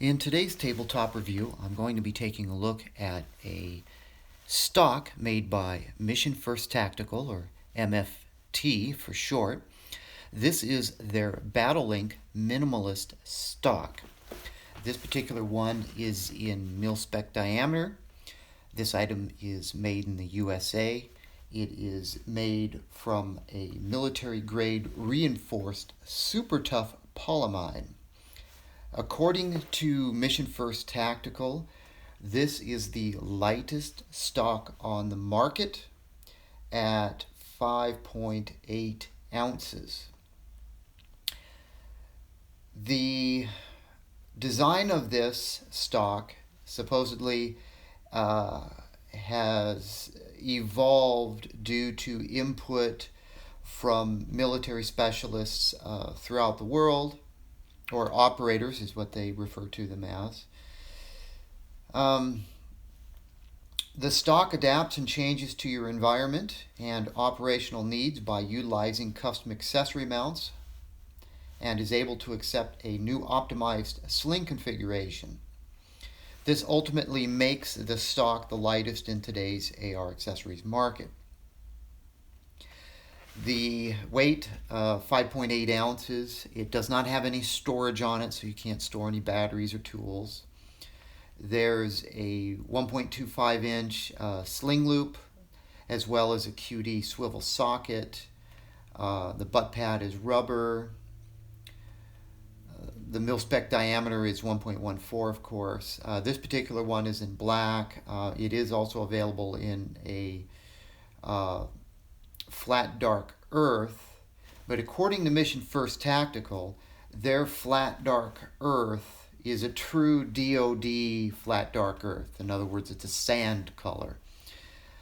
In today's tabletop review, I'm going to be taking a look at a stock made by Mission First Tactical, or MFT for short. This is their Battlelink Minimalist stock. This particular one is in mil-spec diameter. This item is made in the USA. It is made from a military-grade reinforced super tough polyamide. According to Mission First Tactical, this is the lightest stock on the market at 5.8 ounces. The design of this stock supposedly has evolved due to input from military specialists throughout the world, or operators is what they refer to them as. The stock adapts and changes to your environment and operational needs by utilizing custom accessory mounts, and is able to accept a new optimized sling configuration. This ultimately makes the stock the lightest in today's AR accessories market. The weight, 5.8 ounces. It does not have any storage on it, so you can't store any batteries or tools. There's a 1.25 inch sling loop, as well as a QD swivel socket. The butt pad is rubber. The mil-spec diameter is 1.14, of course. This particular one is in black. It is also available in a flat dark earth, but according to Mission First Tactical, their flat dark earth is a true DoD flat dark earth. In other words, it's a sand color.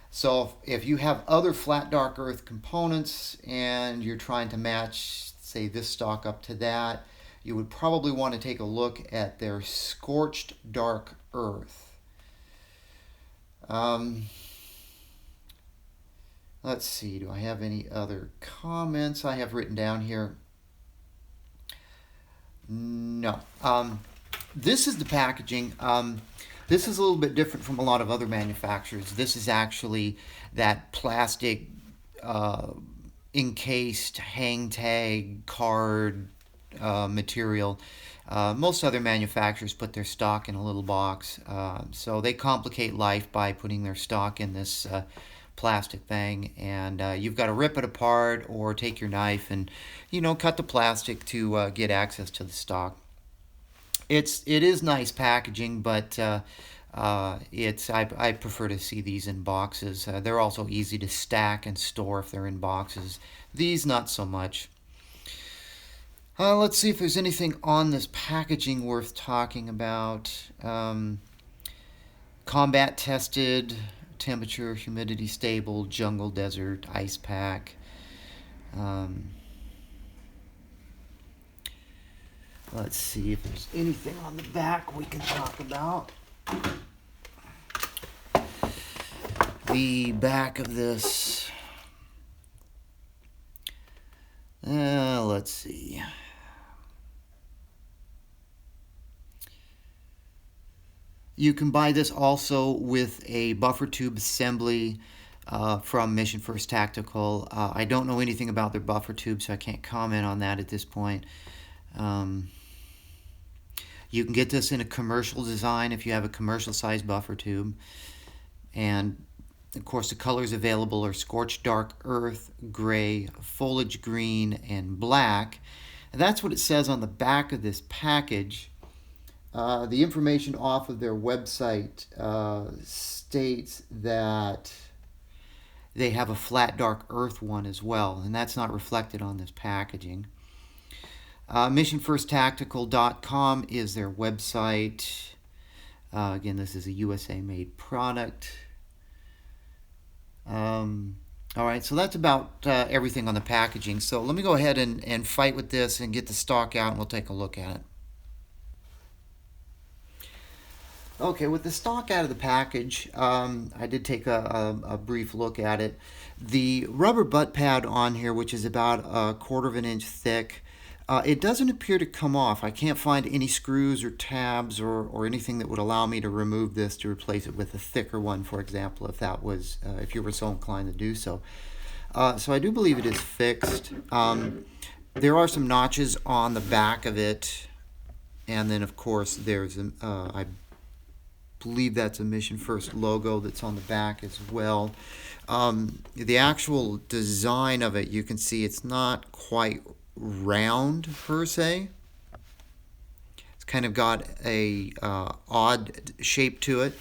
So if you have other flat dark earth components and you're trying to match, say, this stock up to that, you would probably want to take a look at their scorched dark earth. Let's see, do I have any other comments I have written down here? No. This is the packaging. This is a little bit different from a lot of other manufacturers. This is actually that plastic encased hang tag card material. Most other manufacturers put their stock in a little box, so they complicate life by putting their stock in this plastic thing, and you've got to rip it apart or take your knife and cut the plastic to get access to the stock. It is nice packaging, but I prefer to see these in boxes. They're also easy to stack and store if they're in boxes. These not so much. Let's see if there's anything on this packaging worth talking about. Combat tested, temperature, humidity stable, jungle, desert, ice pack. Let's see if there's anything on the back we can talk about. The back of this. Let's see. You can buy this also with a buffer tube assembly from Mission First Tactical. I don't know anything about their buffer tube, so I can't comment on that at this point. You can get this in a commercial design if you have a commercial size buffer tube. And of course the colors available are scorched dark earth, gray, foliage green, and black. And that's what it says on the back of this package. The information off of their website states that they have a flat dark earth one as well, and that's not reflected on this packaging. MissionFirstTactical.com is their website. Again, this is a USA made product. All right, so that's about everything on the packaging. So let me go ahead and fight with this and get the stock out, and we'll take a look at it. Okay, with the stock out of the package, I did take a brief look at it. The rubber butt pad on here, which is about 1/4 of an inch thick, It doesn't appear to come off. I can't find any screws or tabs or anything that would allow me to remove this to replace it with a thicker one, for example, if that was if you were so inclined to do so. So I do believe it is fixed. There are some notches on the back of it, and then of course there's I believe that's a Mission First logo that's on the back as well. The actual design of it, you can see it's not quite round per se. It's kind of got a odd shape to it,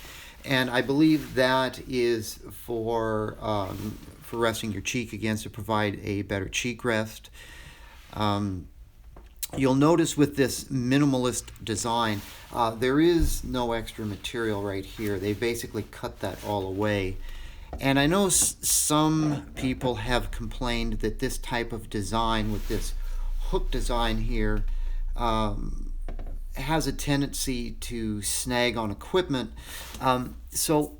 and I believe that is for resting your cheek against to provide a better cheek rest. You'll notice with this minimalist design, there is no extra material right here. They basically cut that all away. And I know some people have complained that this type of design with this hook design here has a tendency to snag on equipment. So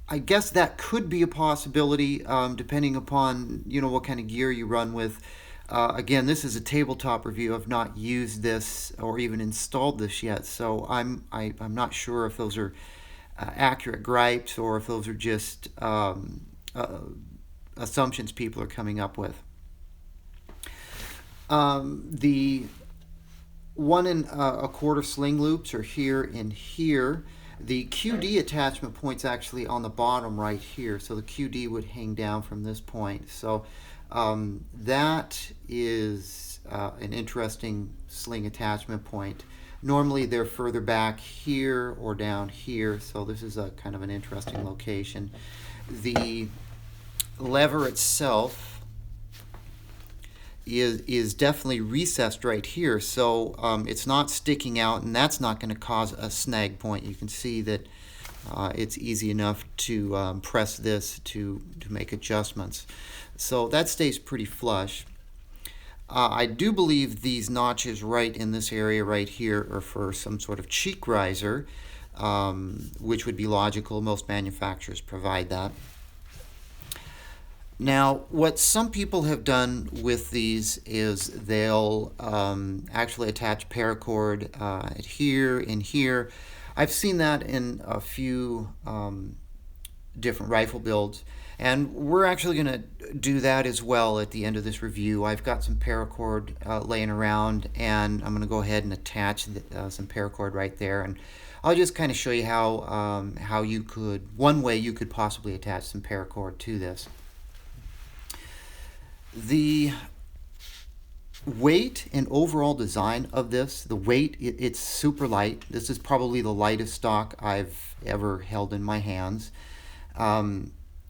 I guess that could be a possibility depending upon what kind of gear you run with. Again, this is a tabletop review. I've not used this or even installed this yet, so I'm not sure if those are accurate gripes or if those are just assumptions people are coming up with. The 1 1/4 sling loops are here and here. The QD attachment point's actually on the bottom right here, so the QD would hang down from this point. So that is an interesting sling attachment point. Normally they're further back here or down here, so this is a kind of an interesting location. The lever itself is definitely recessed right here, so it's not sticking out, and that's not going to cause a snag point. You can see that it's easy enough to press this to make adjustments. So that stays pretty flush. I do believe these notches right in this area right here are for some sort of cheek riser, which would be logical. Most manufacturers provide that. Now, what some people have done with these is they'll actually attach paracord here and here. I've seen that in a few different rifle builds, and we're actually going to do that as well at the end of this review. I've got some paracord laying around, and I'm going to go ahead and attach some paracord right there, and I'll just kind of show you how you could, one way you could possibly attach some paracord to this. The weight and overall design of this, the weight, it's super light. This is probably the lightest stock I've ever held in my hands.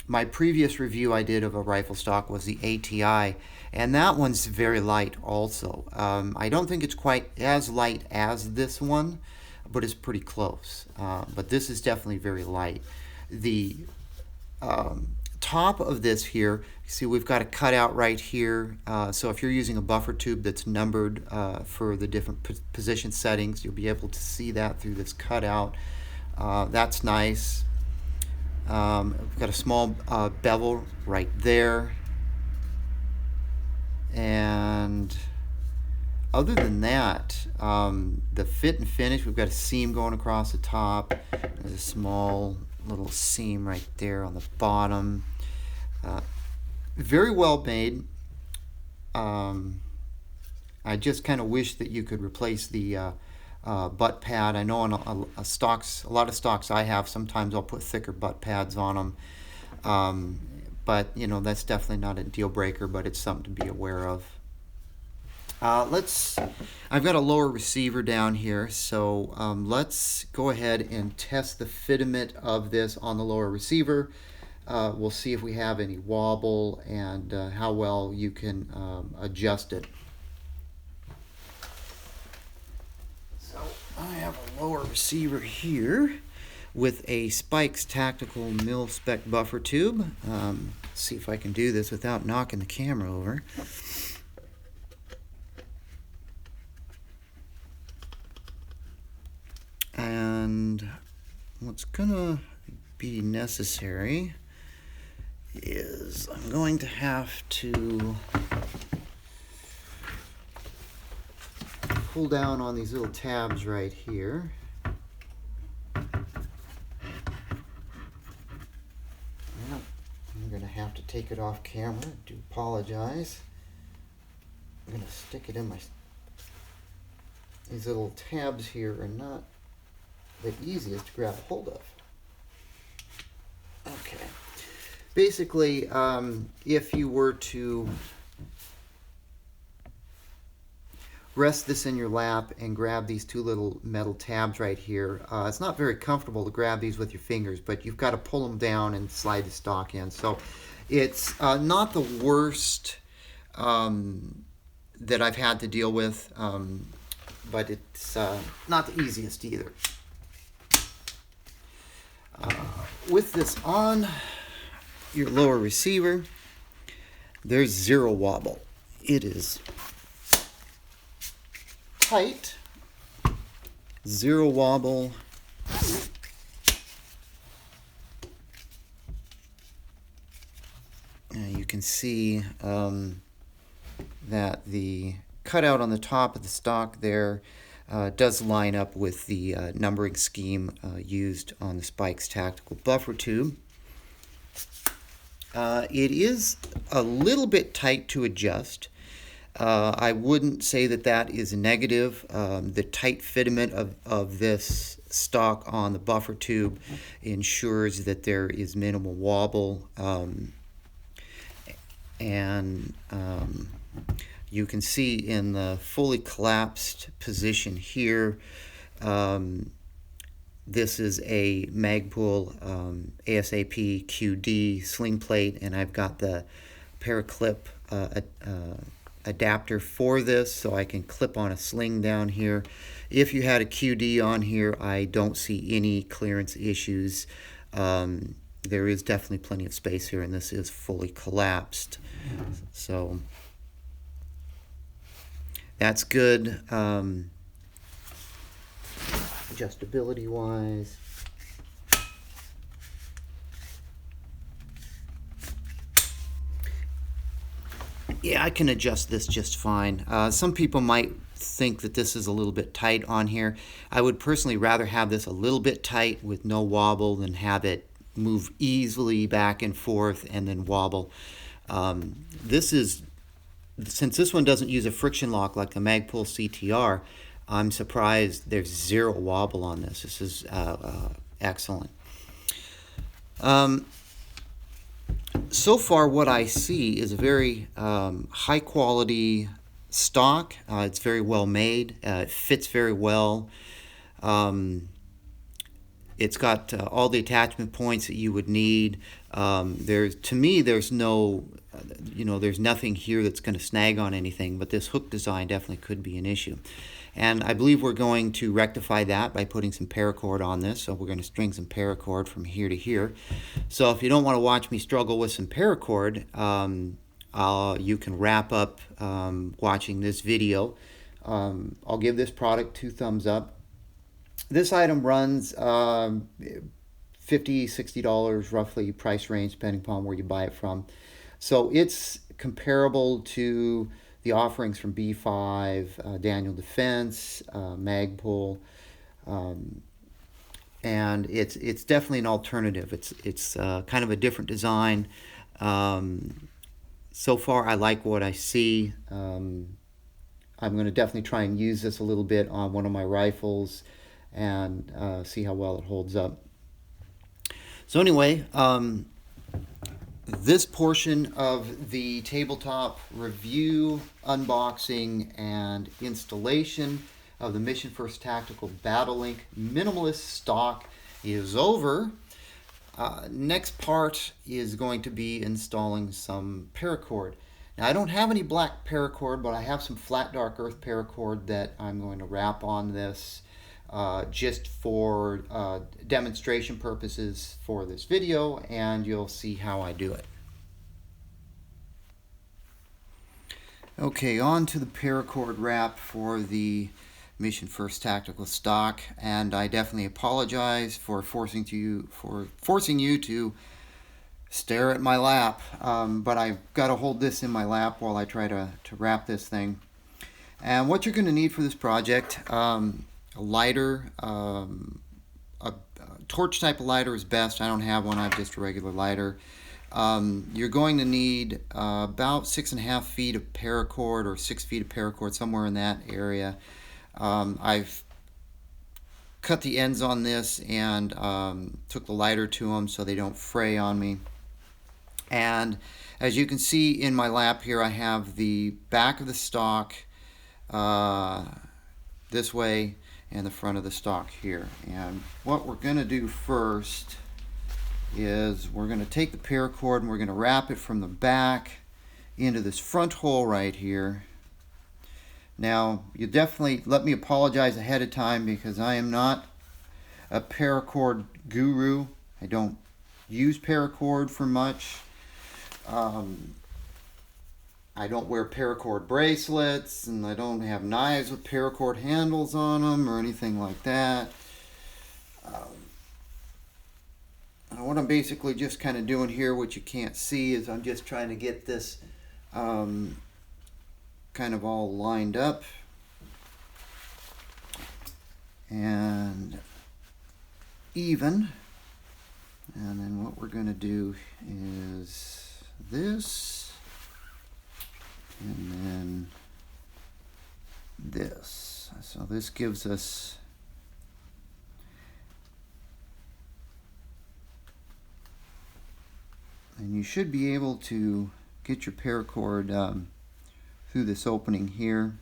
My previous review I did of a rifle stock was the ATI, and that one's very light also. I don't think it's quite as light as this one, but it's pretty close. But this is definitely very light. The top of this here, you see we've got a cutout right here, so if you're using a buffer tube that's numbered for the different position settings, you'll be able to see that through this cutout. That's nice. We've got a small bevel right there, and other than that, the fit and finish, we've got a seam going across the top. There's a small little seam right there on the bottom. Very well made. I just kind of wish that you could replace the butt pad. I know on a lot of stocks I have, sometimes I'll put thicker butt pads on them, but that's definitely not a deal breaker, but it's something to be aware of. I've got a lower receiver down here, so let's go ahead and test the fitment of this on the lower receiver. We'll see if we have any wobble and how well you can adjust it. So I have a lower receiver here with a Spikes Tactical Mil-Spec buffer tube. See if I can do this without knocking the camera over. And what's gonna be necessary is I'm going to have to pull down on these little tabs right here. Well, I'm going to have to take it off camera. I do apologize. I'm going to stick it in my... These little tabs here are not the easiest to grab hold of. Okay. Basically, if you were to rest this in your lap and grab these two little metal tabs right here, it's not very comfortable to grab these with your fingers, but you've got to pull them down and slide the stock in. So it's not the worst that I've had to deal with, but it's not the easiest either. With this on your lower receiver, there's zero wobble. It is tight, zero wobble. You can see that the cutout on the top of the stock there does line up with the numbering scheme used on the Spike's tactical buffer tube. It is a little bit tight to adjust. I wouldn't say that that is negative. The tight fitment of this stock on the buffer tube ensures that there is minimal wobble, and you can see in the fully collapsed position here, this is a Magpul ASAP QD sling plate, and I've got the paraclip adapter for this, so I can clip on a sling down here. If you had a QD on here, I don't see any clearance issues. There is definitely plenty of space here, and this is fully collapsed. So that's good. Adjustability wise. Yeah, I can adjust this just fine. Some people might think that this is a little bit tight on here. I would personally rather have this a little bit tight with no wobble than have it move easily back and forth and then wobble. Since this one doesn't use a friction lock like the Magpul CTR, I'm surprised there's zero wobble on this. This is excellent. So far what I see is a very high quality stock. It's very well made. It fits very well. It's got all the attachment points that you would need. To me, there's no, there's nothing here that's going to snag on anything, but this hook design definitely could be an issue. And I believe we're going to rectify that by putting some paracord on this. So we're going to string some paracord from here to here. So if you don't want to watch me struggle with some paracord, you can wrap up watching this video. I'll give this product 2 thumbs up. This item runs $50, $60 roughly price range depending upon where you buy it from. So it's comparable to the offerings from B5, Daniel Defense, Magpul, and it's definitely an alternative. It's kind of a different design. So far, I like what I see. I'm going to definitely try and use this a little bit on one of my rifles and see how well it holds up. So anyway, this portion of the tabletop review, unboxing, and installation of the Mission First Tactical Battlelink Minimalist stock is over. Next part is going to be installing some paracord. Now I don't have any black paracord, but I have some flat dark earth paracord that I'm going to wrap on this just for demonstration purposes for this video, and you'll see how I do it. Okay, on to the paracord wrap for the Mission First Tactical stock, and I definitely apologize for forcing you to stare at my lap, but I've got to hold this in my lap while I try to wrap this thing. And what you're going to need for this project, a lighter, a torch type of lighter is best. I don't have one, I have just a regular lighter. You're going to need about 6.5 feet of paracord, or 6 feet of paracord, somewhere in that area. I've cut the ends on this and took the lighter to them so they don't fray on me. And as you can see in my lap here, I have the back of the stock this way and the front of the stock here. And what we're going to do first is we're going to take the paracord and we're going to wrap it from the back into this front hole right here. Now, you definitely, let me apologize ahead of time because I am not a paracord guru. I don't use paracord for much. I don't wear paracord bracelets, and I don't have knives with paracord handles on them or anything like that. What I'm basically just kind of doing here, what you can't see, is I'm just trying to get this kind of all lined up. And even. And then what we're going to do is this, and then this. So this gives us and you should be able to get your paracord through this opening here.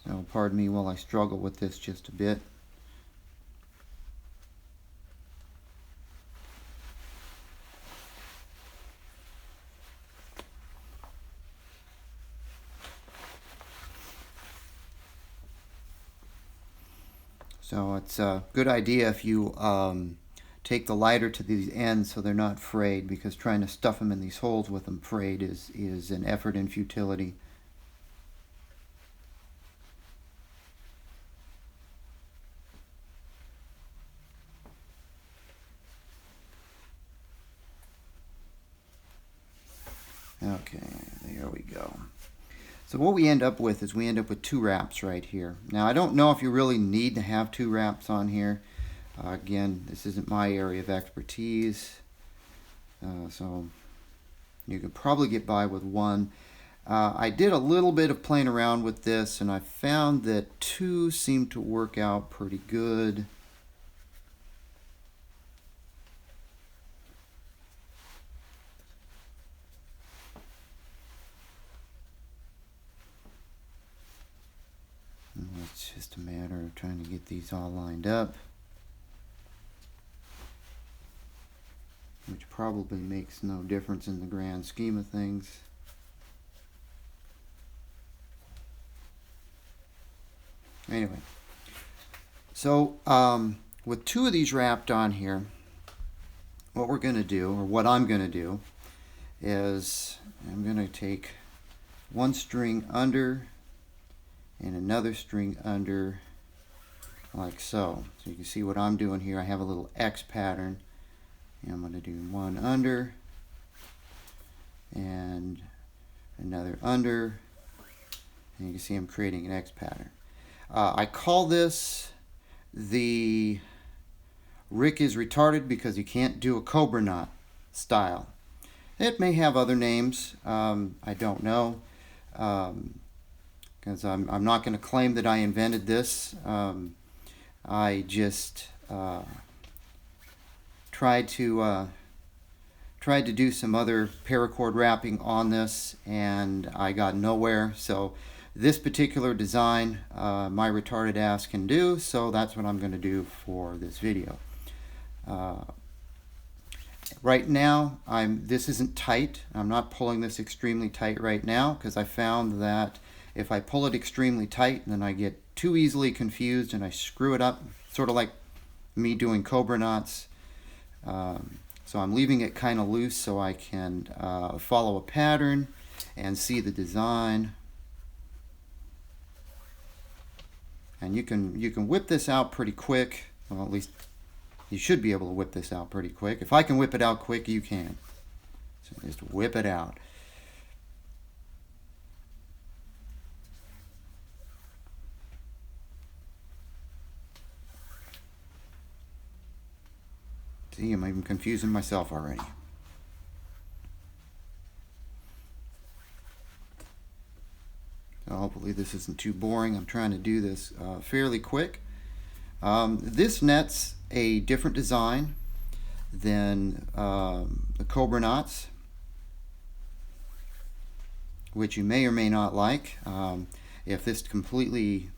So pardon me while I struggle with this just a bit. So it's a good idea if you take the lighter to these ends so they're not frayed, because trying to stuff them in these holes with them frayed is an effort in futility. Okay, there we go. So what we end up with is we end up with 2 wraps right here. Now I don't know if you really need to have 2 wraps on here. Again, this isn't my area of expertise, so you could probably get by with 1. I did a little bit of playing around with this, and I found that 2 seem to work out pretty good. It's just a matter of trying to get these all lined up, which probably makes no difference in the grand scheme of things. Anyway, so with 2 of these wrapped on here, what we're going to do, or what I'm going to do, is I'm going to take 1 string under and another string under, like so. So you can see what I'm doing here. I have a little X pattern, and I'm going to do 1 under and another under, and you can see I'm creating an X pattern. I call this the Rick is retarded because you can't do a cobra knot style. It may have other names, I don't know, because I'm not going to claim that I invented this. I just tried to do some other paracord wrapping on this, and I got nowhere. So this particular design my retarded ass can do, so that's what I'm going to do for this video. Right now, this isn't tight. I'm not pulling this extremely tight right now, because I found that if I pull it extremely tight, then I get too easily confused and I screw it up, sort of like me doing cobra knots. So I'm leaving it kind of loose so I can follow a pattern and see the design. And you can whip this out pretty quick. Well, at least you should be able to whip this out pretty quick. If I can whip it out quick, you can. So just whip it out. See, I'm even confusing myself already. So hopefully this isn't too boring. I'm trying to do this fairly quick. This net's a different design than the Cobra knots, which you may or may not like. If this completely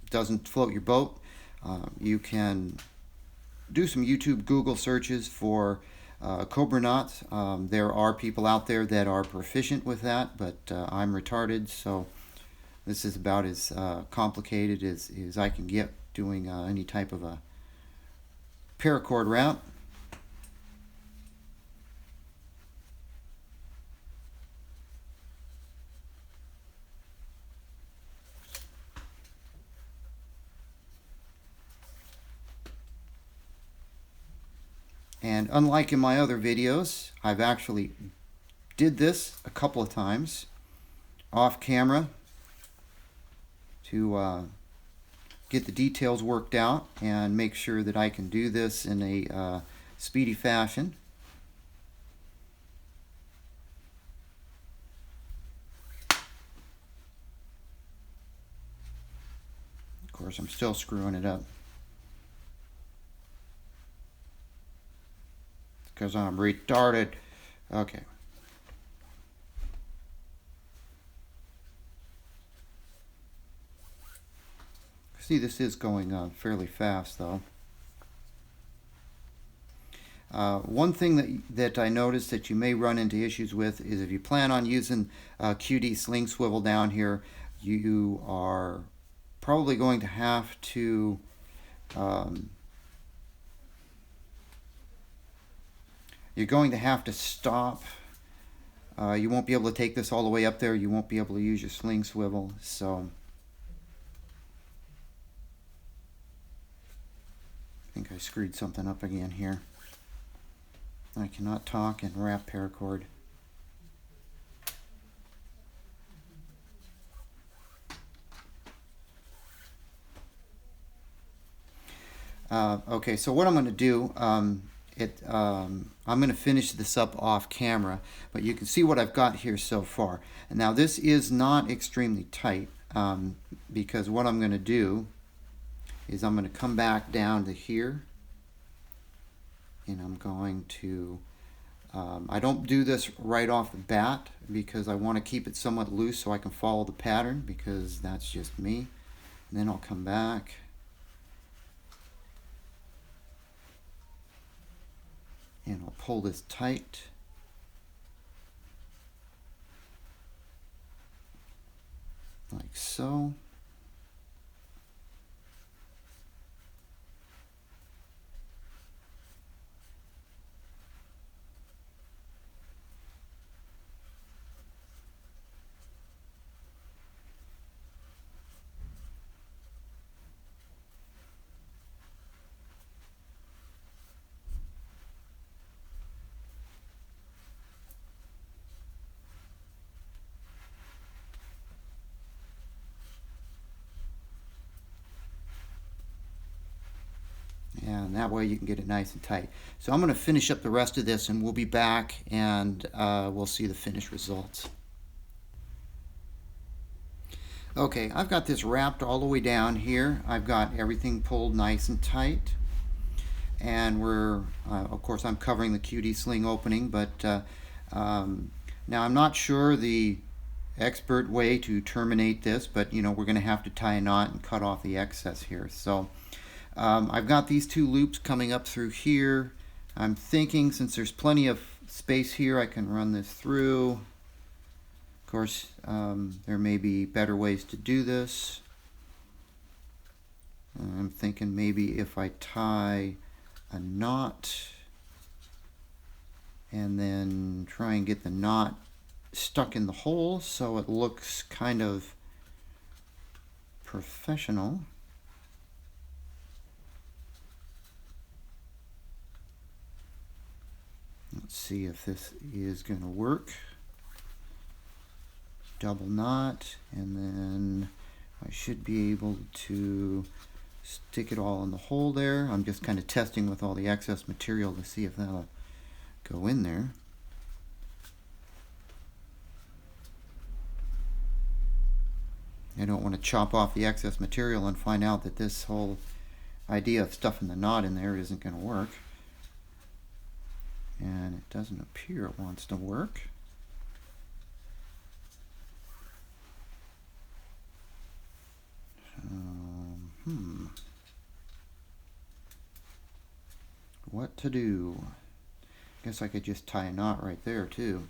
doesn't float your boat, you can do some YouTube Google searches for Cobra knots. There are people out there that are proficient with that, but I'm retarded, so this is about as complicated as I can get doing any type of a paracord route. And unlike in my other videos, I've actually did this a couple of times off camera to get the details worked out and make sure that I can do this in a speedy fashion. Of course, I'm still screwing it up because I'm retarded. Okay. See, this is going fairly fast, though. One thing that I noticed that you may run into issues with is if you plan on using QD Sling swivel down here, you are probably going to have to you're going to have to stop. You won't be able to take this all the way up there. You won't be able to use your sling swivel. So I think I screwed something up again here. I cannot talk and wrap paracord. Okay, so what I'm going to do, I'm going to finish this up off camera, but you can see what I've got here so far. And now this is not extremely tight, because what I'm going to do is I'm going to come back down to here, and I'm going to, I don't do this right off the bat because I want to keep it somewhat loose so I can follow the pattern, because that's just me. And then I'll come back. And I'll pull this tight. Like so. And that way you can get it nice and tight. So I'm going to finish up the rest of this and we'll be back and we'll see the finished results. Okay, I've got this wrapped all the way down here. I've got everything pulled nice and tight. And we're, of course, I'm covering the QD sling opening, but now I'm not sure the expert way to terminate this, but you know, we're going to have to tie a knot and cut off the excess here. So I've got these two loops coming up through here. I'm thinking since there's plenty of space here, I can run this through. Of course, there may be better ways to do this. I'm thinking maybe if I tie a knot and then try and get the knot stuck in the hole so it looks kind of professional. Let's see if this is going to work. Double knot, and then I should be able to Stick it all in the hole there. I'm just kind of testing with all the excess material to see if that'll go in there. I don't want to chop off the excess material and find out that this whole idea of stuffing the knot in there isn't going to work. And it doesn't appear it wants to work. What to do? Guess I could just tie a knot right there too.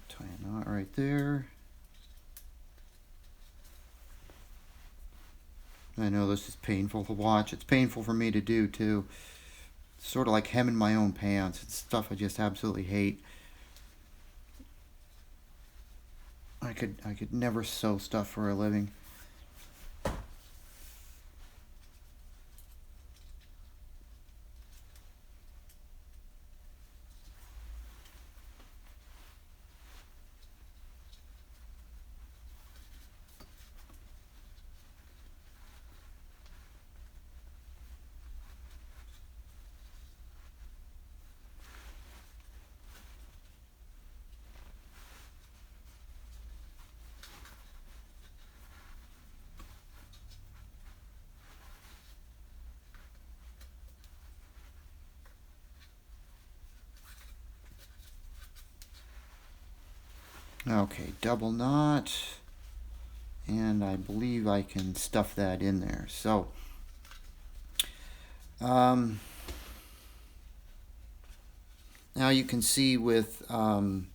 Tie a knot right there. I know this is painful to watch. It's painful for me to do too. It's sort of like hemming my own pants. It's stuff I just absolutely hate. I could never sew stuff for a living. Okay, double knot, and I believe I can stuff that in there. So, now you can see with, I'm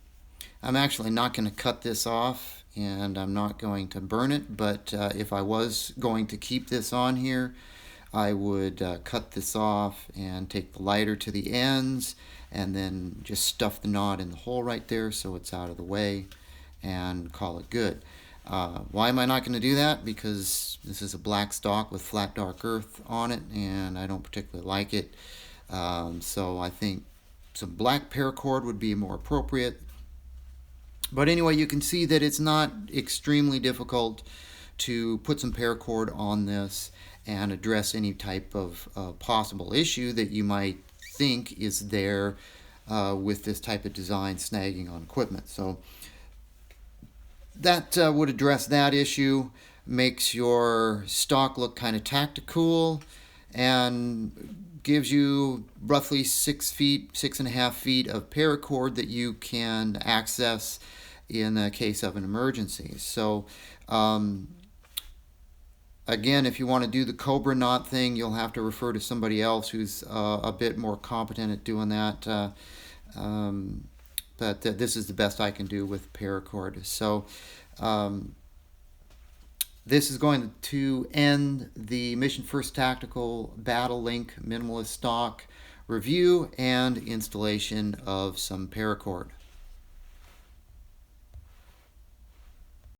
actually not going to cut this off, and I'm not going to burn it, but if I was going to keep this on here, I would cut this off and take the lighter to the ends and then just stuff the knot in the hole right there so it's out of the way and call it good. Why am I not going to do that? Because this is a black stock with flat dark earth on it and I don't particularly like it. So I think some black paracord would be more appropriate. But anyway, you can see that it's not extremely difficult to put some paracord on this and address any type of possible issue that you might think is there with this type of design snagging on equipment. So that would address that issue, makes your stock look kind of tactical, and gives you roughly 6 feet, 6.5 feet of paracord that you can access in the case of an emergency. So again, if you want to do the Cobra knot thing, you'll have to refer to somebody else who's a bit more competent at doing that. But this is the best I can do with paracord. So this is going to end the Mission First Tactical Battlelink Minimalist stock review and installation of some paracord.